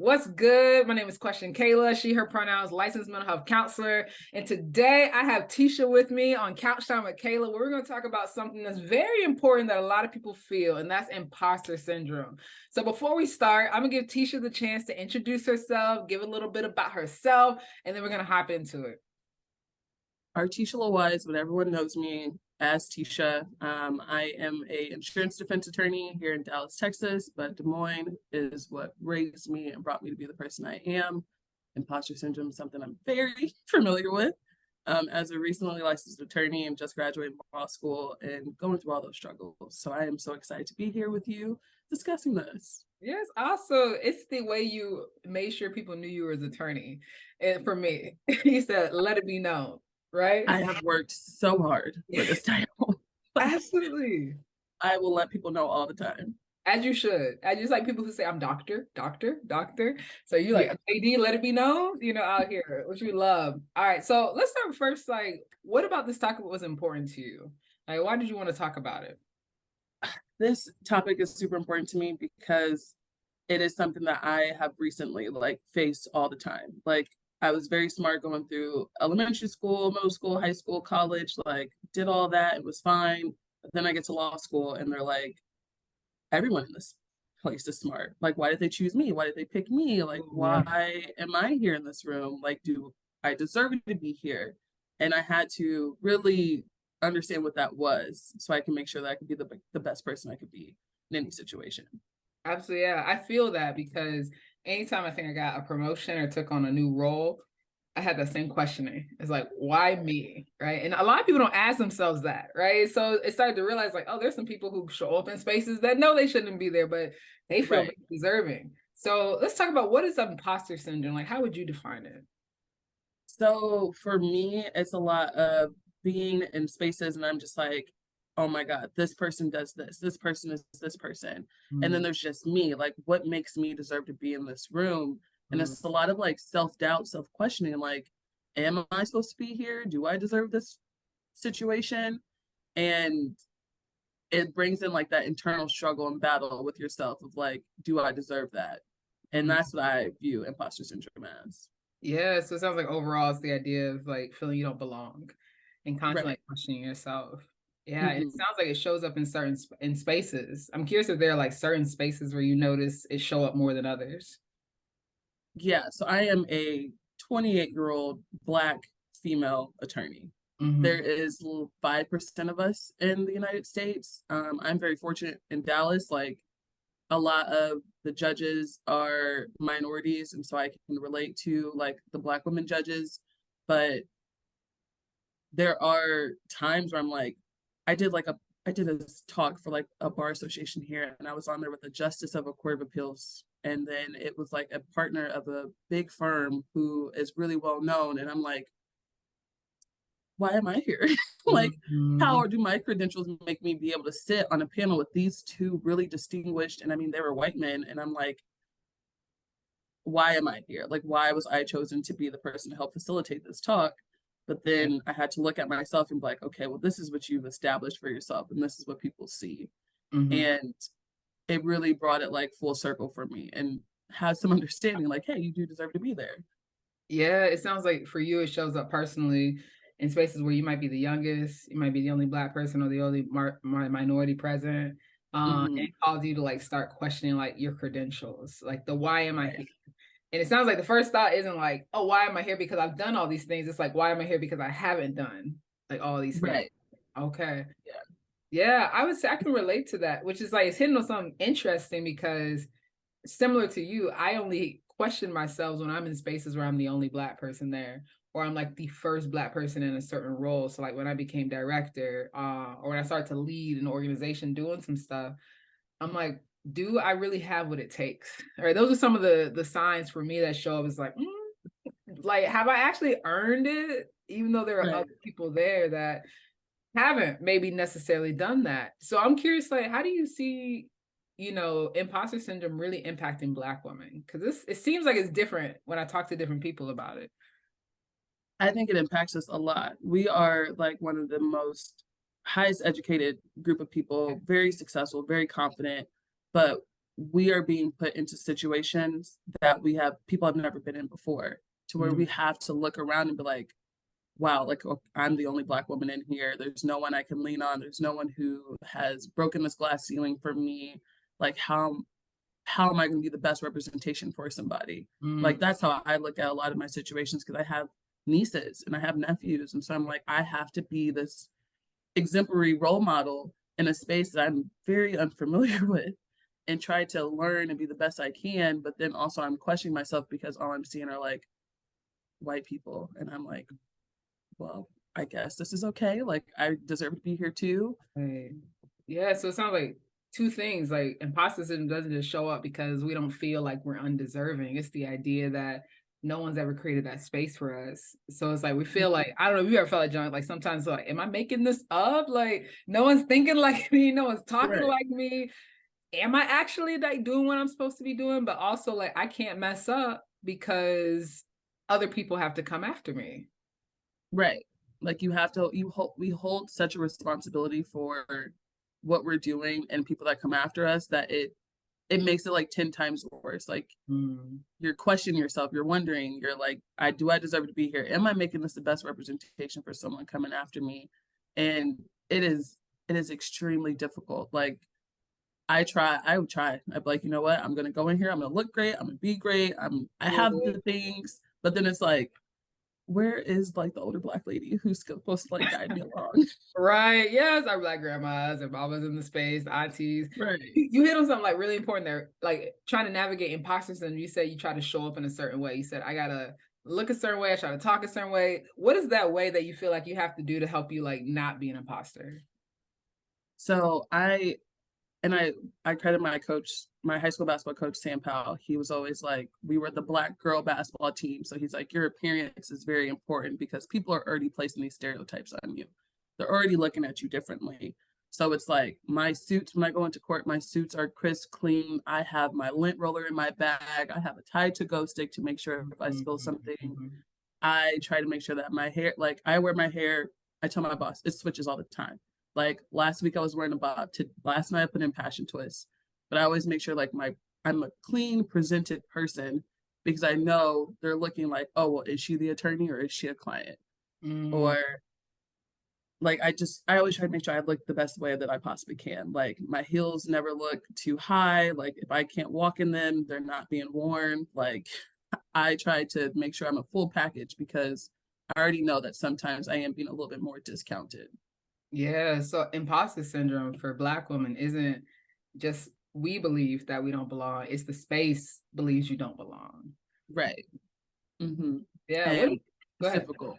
What's good? My name is Kayla. She, her pronouns, licensed mental health counselor. And today I have Tisha with me on Couch Time with Kayla, where we're going to talk about something that's very important that a lot of people feel, and that's imposter syndrome. So before we start, I'm going to give Tisha the chance to introduce herself, give a little bit about herself, and then we're going to hop into it. Artichala Wise, but everyone knows me as Tisha. I am an insurance defense attorney here in Dallas, Texas, but Des Moines is what raised me and brought me to be the person I am. Imposter syndrome is something I'm very familiar with. As a recently licensed attorney and just graduated from law school and going through all those struggles. So I am so excited to be here with you discussing this. Yes, also, it's the way you made sure people knew you were an attorney. And for me, you said, let it be known, right? I have worked so hard for this title. Absolutely. I will let people know all the time. As you should. I just like people who say, I'm doctor, doctor, doctor. So you like, AD, let it be known, out here, which we love. All right. So let's start first. Like, what about this topic was important to you? Like, why did you want to talk about it? This topic is super important to me because it is something that I have recently faced all the time. Like I was very smart going through elementary school, middle school, high school, college, did all that. It was fine. But then I get to law school and they're like, everyone in this place is smart. Like, why did they choose me? Why did they pick me? Like, why am I here in this room? Like, do I deserve to be here? And I had to really understand what that was so I can make sure that I could be the best person I could be in any situation. Absolutely. Yeah. I feel that because anytime I think I got a promotion or took on a new role, I had that same questioning. It's like, why me? Right. And a lot of people don't ask themselves that. Right. So it started to realize, like, oh, there's some people who show up in spaces that know they shouldn't be there, but they feel deserving. So let's talk about what is imposter syndrome? Like, how would you define it? So for me, it's a lot of being in spaces and I'm just like, oh my God, this person does this person is this person. And then there's just me, like what makes me deserve to be in this room? And it's a lot of self-doubt, self-questioning, like, am I supposed to be here? Do I deserve this situation? And it brings in that internal struggle and battle with yourself of like, do I deserve that? And that's what I view imposter syndrome as. Yeah, so it sounds like overall it's the idea of like feeling you don't belong and constantly questioning yourself. Yeah, it sounds like it shows up in certain spaces. I'm curious if there are like certain spaces where you notice it show up more than others. Yeah, so I am a 28-year-old Black female attorney. There is 5% of us in the United States. I'm very fortunate in Dallas. Like a lot of the judges are minorities, and so I can relate to the Black women judges. But there are times where I'm like, I did a talk for a bar association here, and I was on there with a justice of a court of appeals, and then it was like a partner of a big firm who is really well known, and I'm like, why am I here? Like, how do my credentials make me be able to sit on a panel with these two really distinguished, and I mean, they were white men, and I'm like, why am I here? Like, why was I chosen to be the person to help facilitate this talk? But then I had to look at myself and be like, okay, well, this is what you've established for yourself, and this is what people see. And it really brought it full circle for me and had some understanding, like, hey, you do deserve to be there. Yeah, it sounds like for you, it shows up personally in spaces where you might be the youngest, you might be the only Black person or the only minority present. And it calls you to start questioning your credentials, like the why am I here? And it sounds like the first thought isn't like, oh, why am I here because I've done all these things? It's like, why am I here because I haven't done all these things? Okay. Yeah, I would say I can relate to that, which is it's hitting on something interesting because similar to you, I only question myself when I'm in spaces where I'm the only Black person there, or I'm the first Black person in a certain role. So when I became director, or when I started to lead an organization doing some stuff, I'm like, do I really have what it takes? All right, those are some of the signs for me that show up. Is have I actually earned it? Even though there are other people there that haven't maybe necessarily done that. So I'm curious, how do you see, imposter syndrome really impacting Black women? Because it seems like it's different when I talk to different people about it. I think it impacts us a lot. We are one of the most highest educated group of people, very successful, very confident, but we are being put into situations that people have never been in before, to where we have to look around and be like, wow, like, I'm the only Black woman in here. There's no one I can lean on. There's no one who has broken this glass ceiling for me. Like, how am I going to be the best representation for somebody? Like, that's how I look at a lot of my situations, because I have nieces and I have nephews. And so I'm like, I have to be this exemplary role model in a space that I'm very unfamiliar with, and try to learn and be the best I can. But then also I'm questioning myself, because all I'm seeing are like white people. And I'm like, well, I guess this is okay. Like, I deserve to be here too. Right. Yeah, so it sounds like two things. Like, imposter syndrome doesn't just show up because we don't feel like we're undeserving. It's the idea that no one's ever created that space for us. So it's like we feel like, I don't know if you ever felt like, John, like sometimes like, am I making this up? Like, no one's thinking like me, no one's talking Right. like me. Am I actually like doing what I'm supposed to be doing? But also, like, I can't mess up because other people have to come after me. Right. Like, we hold such a responsibility for what we're doing and people that come after us, that it makes it like 10 times worse. Like, you're questioning yourself, you're wondering, you're like, I deserve to be here? Am I making this the best representation for someone coming after me? And it is extremely difficult. Like, I would try. I'd be like, you know what? I'm gonna go in here, I'm gonna look great, I'm gonna be great, I have the things, but then it's like, where is like the older Black lady who's supposed to like guide me along? Right. Yes, our Black grandmas and mamas in the space, the aunties. Right. You hit on something like really important there, like trying to navigate imposter syndrome. You said you try to show up in a certain way. You said, I gotta look a certain way, I try to talk a certain way. What is that way that you feel like you have to do to help you like not be an imposter? So I credit my coach, my high school basketball coach, Sam Powell. He was always like, we were the Black girl basketball team. So he's like, your appearance is very important, because people are already placing these stereotypes on you. They're already looking at you differently. So it's like, my suits, when I go into court, my suits are crisp, clean. I have my lint roller in my bag. I have a Tide to go stick to make sure if I spill something. I try to make sure that my hair, like, I wear my hair, I tell my boss, it switches all the time. Like, last week I was wearing a bob. Last night I put in passion twists. But I always make sure like I'm a clean, presented person, because I know they're looking like, oh, well, is she the attorney or is she a client? Or like, I always try to make sure I look the best way that I possibly can. Like, my heels never look too high. Like, if I can't walk in them, they're not being worn. Like, I try to make sure I'm a full package, because I already know that sometimes I am being a little bit more discounted. Yeah, so imposter syndrome for Black women isn't just we believe that we don't belong, it's the space believes you don't belong. Right. Mm-hmm. Yeah, what And go it's ahead. difficult.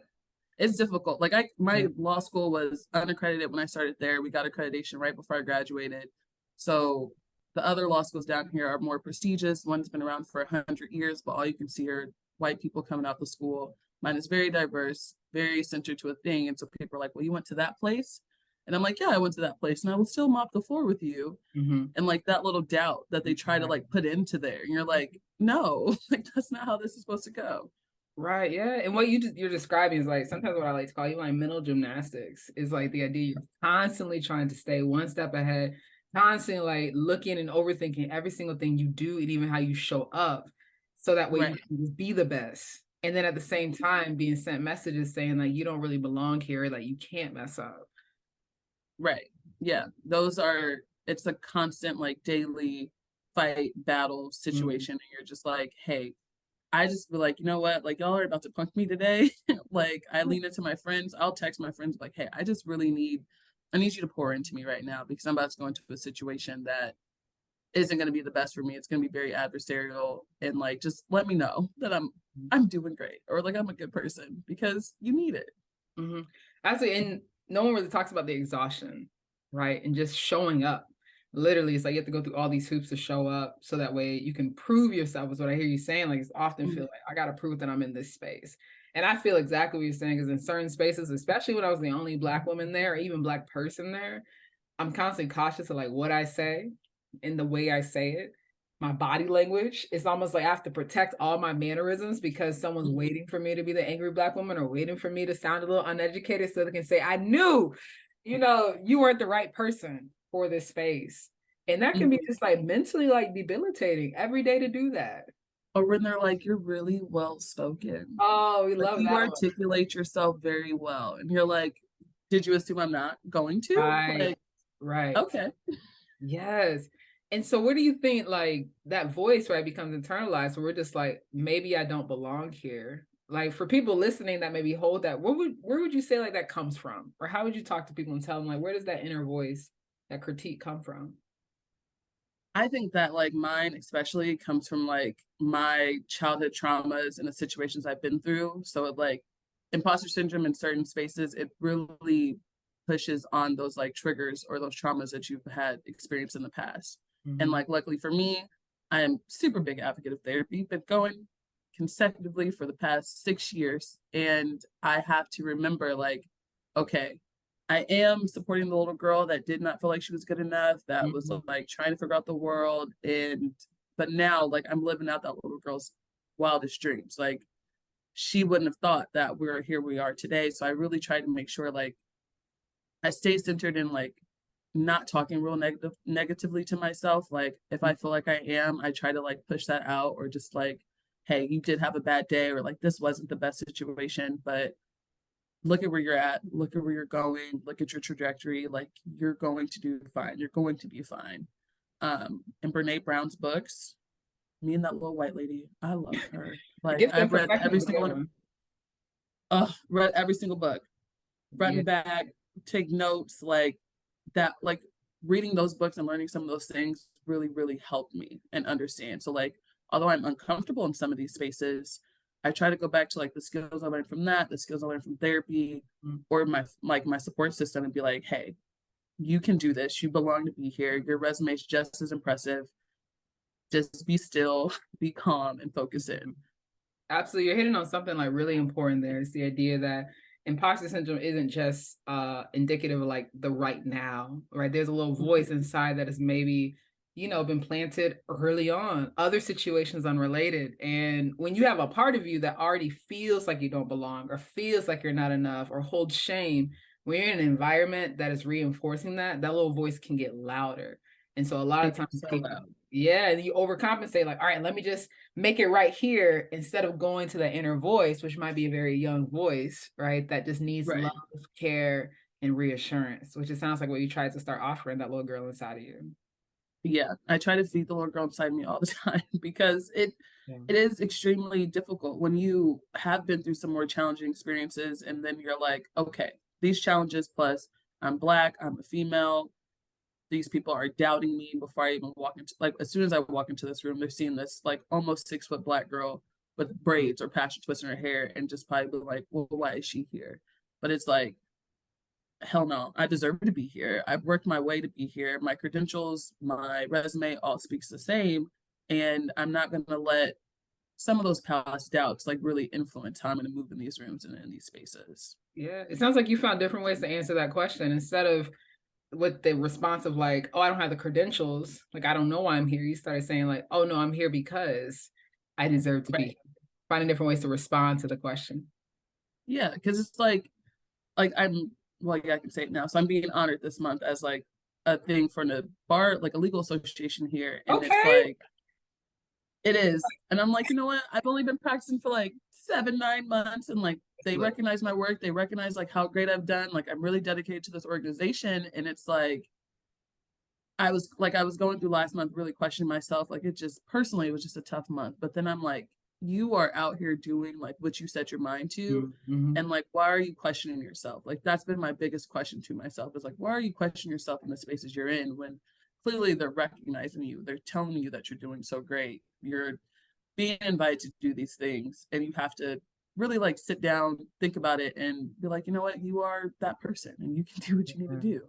It's difficult. Like, my law school was unaccredited when I started there. We got accreditation right before I graduated. So the other law schools down here are more prestigious. One's been around for 100 years, but all you can see are white people coming out the school. Mine is very diverse, very centered to a thing. And so people are like, well, you went to that place? And I'm like, yeah, I went to that place and I will still mop the floor with you. And like, that little doubt that they try to like put into there. And you're like, no, like, that's not how this is supposed to go. Right, yeah. And what you're describing is like sometimes what I like to call you like mental gymnastics is like the idea you're constantly trying to stay one step ahead, constantly like looking and overthinking every single thing you do and even how you show up so that way you Right. can just be the best. And then at the same time being sent messages saying like you don't really belong here, like you can't mess up. Right. Yeah. It's a constant, like, daily fight, battle situation. And you're just like, hey, I just be like, you know what? Like, y'all are about to punk me today. Like, I lean into my friends. I'll text my friends, like, hey, I need you to pour into me right now, because I'm about to go into a situation that isn't going to be the best for me. It's going to be very adversarial. And like, just let me know that I'm doing great, or like, I'm a good person, because you need it. Actually, and no one really talks about the exhaustion, right? And just showing up. Literally, it's like you have to go through all these hoops to show up so that way you can prove yourself, is what I hear you saying. Like, it's often feel like I got to prove that I'm in this space. And I feel exactly what you're saying, because in certain spaces, especially when I was the only Black woman there, or even Black person there, I'm constantly cautious of like what I say and the way I say it. My body language, it's almost like I have to protect all my mannerisms because someone's waiting for me to be the angry Black woman or waiting for me to sound a little uneducated so they can say, I knew, you weren't the right person for this space. And that can be just like mentally like debilitating every day to do that. Or when they're like, you're really well spoken. Oh, we Like love you that one. articulate yourself very well. And you're like, did you assume I'm not going to? Right. Like, Right. okay. Yes. And so what do you think like that voice, right, becomes internalized? So we're just like, maybe I don't belong here. Like for people listening that maybe hold that, where would you say like that comes from? Or how would you talk to people and tell them like where does that inner voice, that critique come from? I think that like mine especially comes from like my childhood traumas and the situations I've been through. So it like imposter syndrome in certain spaces, it really pushes on those like triggers or those traumas that you've had experienced in the past. And like luckily for me, I am super big advocate of therapy, been going consecutively for the past 6 years. And I have to remember like, okay, I am supporting the little girl that did not feel like she was good enough, that was like trying to figure out the world. And but now like I'm living out that little girl's wildest dreams. Like she wouldn't have thought that we're here we are today. So I really try to make sure like I stay centered in like not talking real negatively to myself. Like if I feel like I am, I try to like push that out or just like, hey, you did have a bad day, or like this wasn't the best situation, but look at where you're at, look at where you're going, look at your trajectory, like you're going to do fine, you're going to be fine. In Brene Brown's books, me and that little white lady, I love her. The Like Gift of I've read Imperfection every is a good single one. read every single book, front Yeah. and back, take notes, like that, like reading those books and learning some of those things really, really helped me and understand. So like although I'm uncomfortable in some of these spaces, I try to go back to like the skills I learned from that, the skills I learned from therapy, or my support system, and be like, hey, you can do this. You belong to be here. Your resume is just as impressive. Just be still, be calm, and focus in. Absolutely. You're hitting on something like really important there. It's the idea that imposter syndrome isn't just indicative of like the right now, right? There's a little voice inside that is maybe, been planted early on, other situations unrelated. And when you have a part of you that already feels like you don't belong or feels like you're not enough or holds shame, when you're in an environment that is reinforcing that, that little voice can get louder. And so a lot of times So people, yeah, you overcompensate, like, all right, let me just make it right here instead of going to the inner voice, which might be a very young voice, right? That just needs right. love, care, and reassurance, which it sounds like what you tried to start offering that little girl inside of you. Yeah, I try to feed the little girl inside me all the time because it is extremely difficult when you have been through some more challenging experiences and then you're like, okay, these challenges plus I'm black, I'm a female, these people are doubting me before I even walk into, like as soon as I walk into this room, they're seeing this like almost 6 foot black girl with braids or passion twists in her hair and just probably like, well, why is she here? But it's like, hell no, I deserve to be here. I've worked my way to be here. My credentials, my resume all speaks the same. And I'm not going to let some of those past doubts like really influence how I'm going to move in these rooms and in these spaces. Yeah, it sounds like you found different ways to answer that question instead of with the response of like, oh, I don't have the credentials, like I don't know why I'm here. You started saying like, oh no, I'm here because I deserve to be Right. here. Finding different ways to respond to the question. Yeah, because it's like I'm well, yeah, I can say it now. So I'm being honored this month as like a thing for the bar, like a legal association here, and it's Okay. like it is, and I'm like, you know what? I've only been practicing for like 7, 9 months, and like they recognize my work, they recognize like how great I've done. Like I'm really dedicated to this organization, and it's like I was going through last month really questioning myself. Like it just personally it was just a tough month. But then I'm like, you are out here doing like what you set your mind to. And like, why are you questioning yourself? Like that's been my biggest question to myself is like, why are you questioning yourself in the spaces you're in when clearly they're recognizing you? They're telling you that you're doing so great. You're being invited to do these things and you have to really like sit down, think about it, and be like, you know what, you are that person and you can do what you need to do.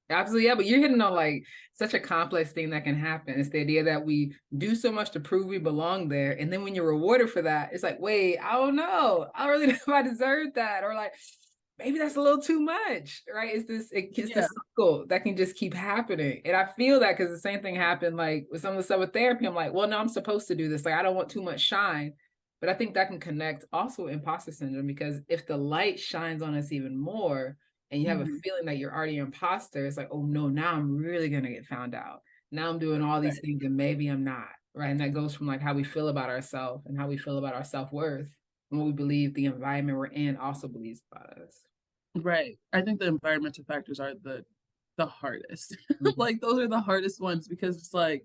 Absolutely, yeah, but you're hitting on like such a complex thing that can happen. It's the idea that we do so much to prove we belong there, and then when you're rewarded for that, it's like, wait, I don't know, I don't really know if I deserve that, or like maybe that's a little too much, right? It's this cycle that can just keep happening, and I feel that because the same thing happened like with some of the stuff with therapy. I'm like, well, no, I'm supposed to do this. Like, I don't want too much shine, but I think that can connect also with imposter syndrome because if the light shines on us even more and you have a feeling that you're already an imposter, it's like, oh no, now I'm really gonna get found out. Now I'm doing all these things and maybe I'm not, right? And that goes from like how we feel about ourselves and how we feel about our self-worth and what we believe the environment we're in also believes about us. Right. I think the environmental factors are the hardest. Mhm. Like those are the hardest ones because it's like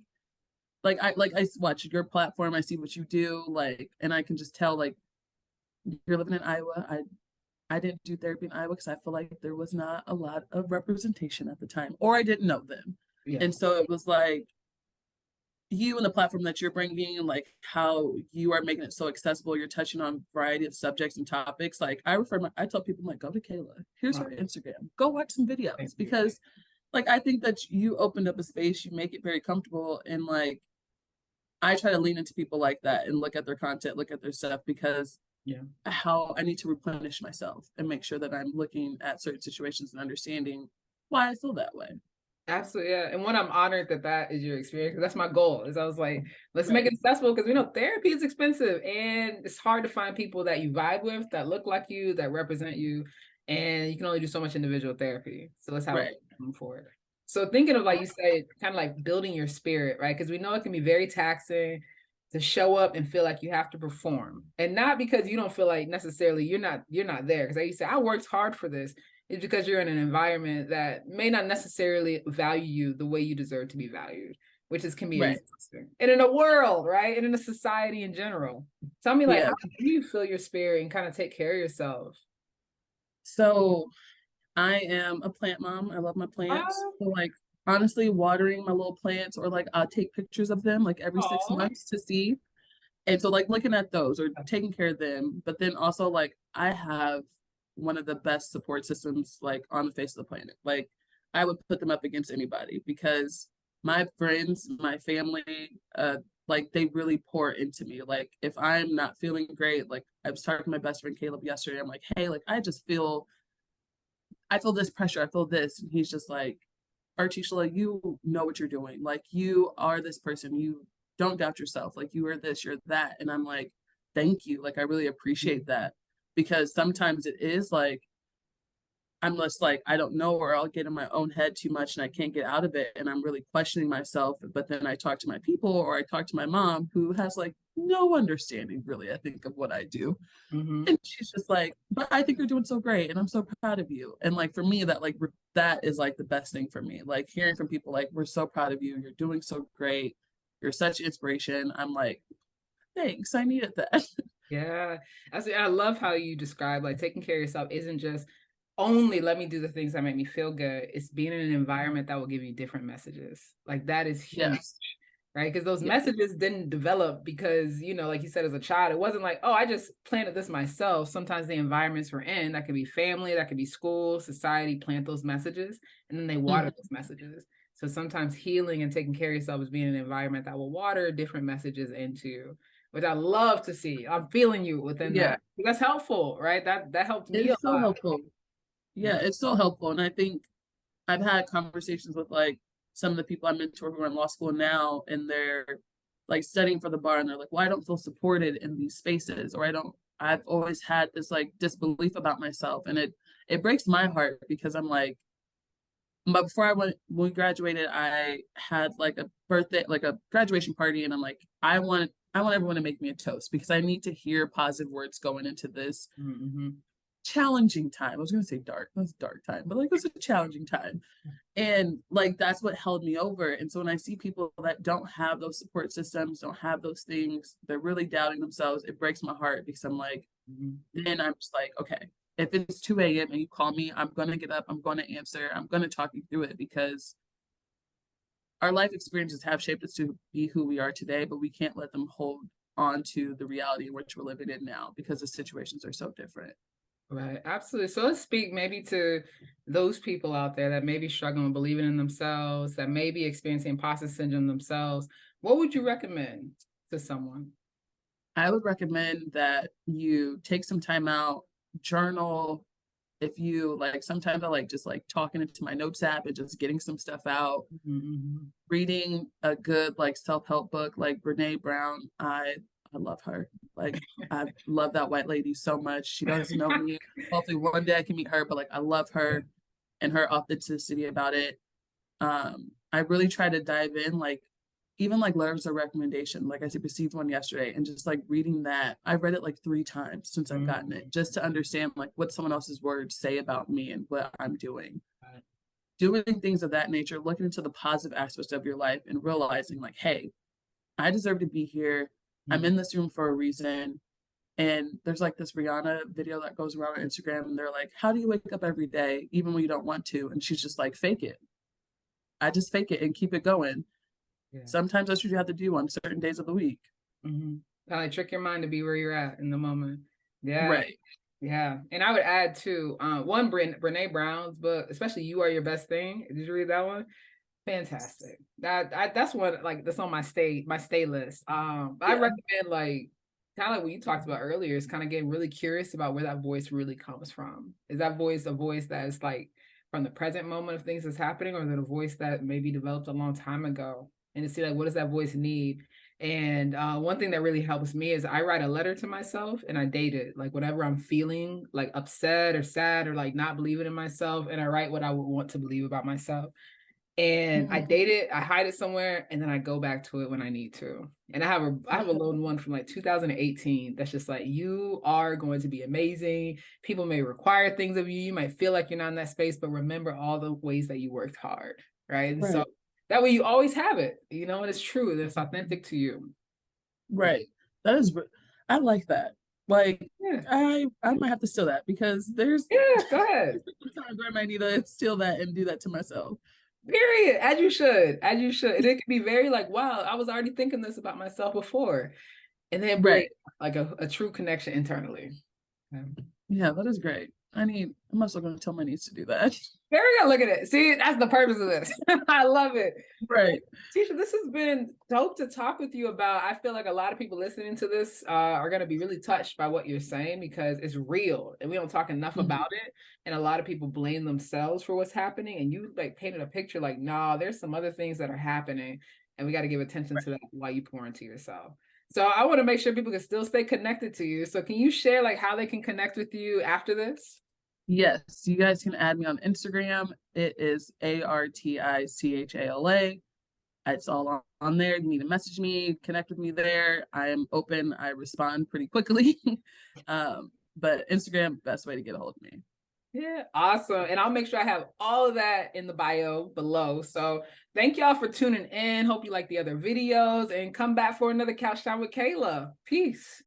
I watch your platform, I see what you do, like, and I can just tell like you're living in Iowa. I didn't do therapy in Iowa because I feel like there was not a lot of representation at the time, or I didn't know them. Yeah. And so it was like you and the platform that you're bringing, like how you are making it so accessible. You're touching on a variety of subjects and topics. Like I tell people, I'm like, go to Kayla. Here's Wow. her Instagram. Go watch some Thank videos you. because, like, I think that you opened up a space. You make it very comfortable, and like I try to lean into people like that and look at their content, look at their stuff because Yeah. how I need to replenish myself and make sure that I'm looking at certain situations and understanding why I feel that way. Absolutely, yeah. And when I'm honored that that is your experience, 'cause that's my goal. Is I was like, let's make Right. it accessible because we know therapy is expensive, and it's hard to find people that you vibe with, that look like you, that represent you, and you can only do so much individual therapy. So let's have a Right. move forward. So thinking of like you said, kind of like building your spirit, right? Because we know it can be very taxing to show up and feel like you have to perform, and not because you don't feel like necessarily you're not there. Because like you said, I worked hard for this is because you're in an environment that may not necessarily value you the way you deserve to be valued, which is can be Right. exhausting. And in a world, right? And in a society in general. Tell me like Yeah. how do you feel your spirit and kind of take care of yourself? So I am a plant mom. I love my plants. Oh, So like honestly, watering my little plants or like I'll take pictures of them like every 6 months to see. And so like looking at those or taking care of them, but then also like I have one of the best support systems like on the face of the planet. Like I would put them up against anybody because my friends, my family, like they really pour into me. Like if I'm not feeling great, like I was talking to my best friend Caleb yesterday. I'm like, hey, like I feel this pressure, I feel this. And he's just like, Artichala, you know what you're doing. Like you are this person. You don't doubt yourself. Like you are this, you're that. And I'm like, thank you. Like I really appreciate that. Because sometimes it is like I'm just like, I don't know, or I'll get in my own head too much and I can't get out of it. And I'm really questioning myself. But then I talk to my people or I talk to my mom who has like no understanding really, I think, of what I do. mm-hmm. And she's just like, but I think you're doing so great and I'm so proud of you. And like for me, that is like the best thing for me. Like hearing from people like, we're so proud of you, you're doing so great, you're such inspiration. I'm like, thanks, I needed that. Yeah. I love how you describe like taking care of yourself isn't just only let me do the things that make me feel good. It's being in an environment that will give you different messages. Like that is huge. Yes. Right? Because those Yeah. messages didn't develop because, like you said, as a child, it wasn't like, oh, I just planted this myself. Sometimes the environments we're in, that could be family, that could be school, society, plant those messages, and then they water those messages. So sometimes healing and taking care of yourself is being in an environment that will water different messages into, which I love to see. I'm feeling you within Yeah. that. That's helpful, right? That helped me a It's so lot. helpful. Yeah, Yeah. it's so helpful. And I think I've had conversations with like some of the people I mentor who are in law school now, and they're like studying for the bar, and they're like, "Well, I don't feel supported in these spaces," or "I don't." I've always had this like disbelief about myself, and it breaks my heart because I'm like, but before when we graduated, I had like a birthday, like a graduation party, and I'm like, I want everyone to make me a toast because I need to hear positive words going into this Mm-hmm. challenging time. I was gonna say dark, it was a dark time, but like it was a challenging time. And like that's what held me over. And so when I see people that don't have those support systems, don't have those things, they're really doubting themselves, it breaks my heart because I'm like, Mm-hmm. then I'm just like, okay, if it's 2 a.m. and you call me, I'm gonna get up, I'm gonna answer, I'm gonna talk you through it because our life experiences have shaped us to be who we are today, but we can't let them hold on to the reality in which we're living in now because the situations are so different. Right, absolutely. So let's speak maybe to those people out there that may be struggling with believing in themselves, that may be experiencing imposter syndrome themselves. What would you recommend to someone? I would recommend that you take some time out, journal. If you like, sometimes I like just like talking into my notes app and just getting some stuff out, Mm-hmm. reading a good like self-help book like Brene Brown. I love her. Like I love that white lady so much. She doesn't know me. Hopefully one day I can meet her, but like I love her and her authenticity about it. I really try to dive in, like even like letters of recommendation. Like I received one yesterday, and just like reading that, I read it like 3 times since I've gotten it, just to understand like what someone else's words say about me and what I'm doing. Doing things of that nature, looking into the positive aspects of your life and realizing like, hey, I deserve to be here. I'm in this room for a reason. And there's like this Rihanna video that goes around on Instagram, and they're like, how do you wake up every day, even when you don't want to? And she's just like, fake it. I just fake it and keep it going. Yeah. Sometimes that's what you have to do on certain days of the week. Kind of trick your mind to be where you're at in the moment. Yeah. Right. Yeah. And I would add too, one Brene Brown's book, especially You Are Your Best Thing. Did you read that one? Fantastic. That's one like that's on my stay list. I recommend like kind of like what you talked about earlier is kind of getting really curious about where that voice really comes from. Is that voice a voice that is like from the present moment of things that's happening, or is it a voice that maybe developed a long time ago? And to see like what does that voice need? And one thing that really helps me is I write a letter to myself and I date it. Like whatever I'm feeling, like upset or sad or like not believing in myself, and I write what I would want to believe about myself. And I date it, I hide it somewhere, and then I go back to it when I need to. And I have a loan one from like 2018 that's just like, you are going to be amazing. People may require things of you. You might feel like you're not in that space, but remember all the ways that you worked hard, right? And so that way you always have it, you know, and it's true, and it's authentic to you. Right. That is, I like that. Like, I might have to steal that, because there's go ahead. times where I might need to steal that and do that to myself. Period. As you should. As you should. And it can be very like, wow, I was already thinking this about myself before. And then bring like a true connection internally. Yeah, that is great. I'm also going to tell my niece to do that. There we go. Look at it. See, that's the purpose of this. I love it. Right. Tisha, this has been dope to talk with you about. I feel like a lot of people listening to this are going to be really touched by what you're saying, because it's real and we don't talk enough about it. And a lot of people blame themselves for what's happening. And you like painted a picture like, nah, there's some other things that are happening, and we got to give attention to that while you pour into yourself. So I want to make sure people can still stay connected to you. So can you share like how they can connect with you after this? Yes, you guys can add me on Instagram. It is Artichala. It's all on there. You need to message me, connect with me there. I am open. I respond pretty quickly. But Instagram, best way to get a hold of me. Yeah, awesome. And I'll make sure I have all of that in the bio below. So thank y'all for tuning in. Hope you like the other videos, and come back for another Couch Time with Kayla. Peace.